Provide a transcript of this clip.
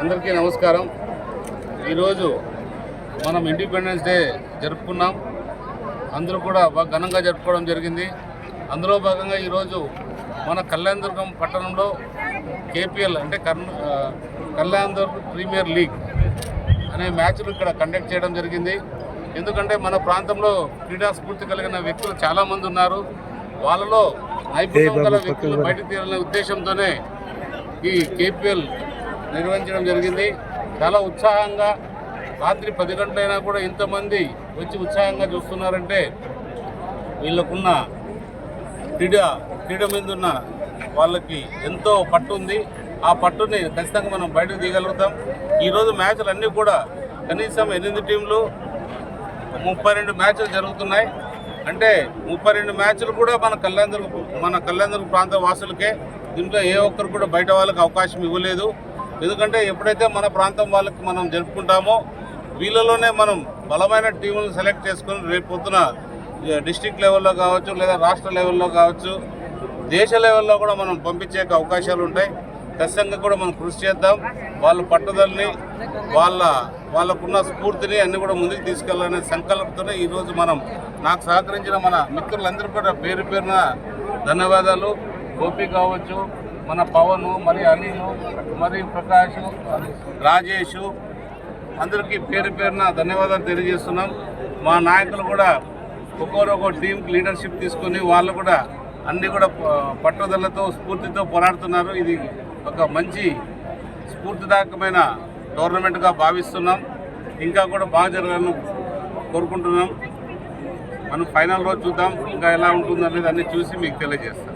అందరికీ నమస్కారం. ఈరోజు మనం ఇండిపెండెన్స్ డే జరుపుకున్నాం. అందరూ కూడా బాగా ఘనంగా జరుపుకోవడం జరిగింది. అందులో భాగంగా ఈరోజు మన కళ్యాణదుర్గం పట్టణంలో కేపీఎల్ అంటే కళ్యాణదుర్గం ప్రీమియర్ లీగ్ అనే మ్యాచ్లు ఇక్కడ కండక్ట్ చేయడం జరిగింది. ఎందుకంటే మన ప్రాంతంలో క్రీడా స్ఫూర్తి కలిగిన వ్యక్తులు చాలామంది ఉన్నారు. వాళ్ళలో నైపుణ్యం గల వ్యక్తులు బయటకు తీయాలనే ఉద్దేశంతోనే ఈ కేపీఎల్ నిర్వహించడం జరిగింది. చాలా ఉత్సాహంగా రాత్రి 10 గంటలైనా కూడా ఇంతమంది వచ్చి ఉత్సాహంగా చూస్తున్నారంటే వీళ్ళకున్న క్రీడ మీద ఉన్న వాళ్ళకి ఎంతో పట్టు ఉంది. ఆ పట్టుని ఖచ్చితంగా మనం బయటకు తీయగలుగుతాం. ఈరోజు మ్యాచ్లు అన్నీ కూడా కనీసం 8 టీంలు 32 మ్యాచ్లు జరుగుతున్నాయి. అంటే 32 మ్యాచ్లు కూడా మన కళ్యాణదుర్గం ప్రాంత వాసులకే. దీంట్లో ఏ ఒక్కరు కూడా బయట వాళ్ళకి అవకాశం ఇవ్వలేదు. ఎందుకంటే ఎప్పుడైతే మన ప్రాంతం వాళ్ళకి మనం జరుపుకుంటామో వీళ్ళలోనే మనం బలమైన టీములను సెలెక్ట్ చేసుకొని రేపు పొద్దున డిస్ట్రిక్ట్ లెవెల్లో కావచ్చు, లేదా రాష్ట్ర లెవెల్లో కావచ్చు, దేశ లెవెల్లో కూడా మనం పంపించే అవకాశాలు ఉంటాయి. ఖచ్చితంగా కూడా మనం కృషి చేద్దాం. వాళ్ళ పట్టుదలని వాళ్ళకున్న స్ఫూర్తిని అన్ని కూడా ముందుకు తీసుకెళ్లాలనే సంకల్పంతోనే ఈరోజు నాకు సహకరించిన మన మిత్రులందరూ కూడా పేరు పేరున ధన్యవాదాలు. గోపి కావచ్చు, మన పవన్, మరి అనిల్, మరి ప్రకాష్, రాజేష్, అందరికీ పేరు పేరున ధన్యవాదాలు తెలియజేస్తున్నాం. మా నాయకులు కూడా ఒక్కొక్క టీంకి లీడర్షిప్ తీసుకొని వాళ్ళు కూడా అన్ని కూడా పట్టుదలతో స్ఫూర్తితో పోరాడుతున్నారు. ఇది ఒక మంచి స్ఫూర్తిదాయకమైన టోర్నమెంట్గా భావిస్తున్నాం. ఇంకా కూడా బాగా జరగాలని కోరుకుంటున్నాం. మనం ఫైనల్ రోజు చూద్దాం ఇంకా ఎలా ఉంటుందనేది అన్నీ చూసి మీకు తెలియజేస్తాం.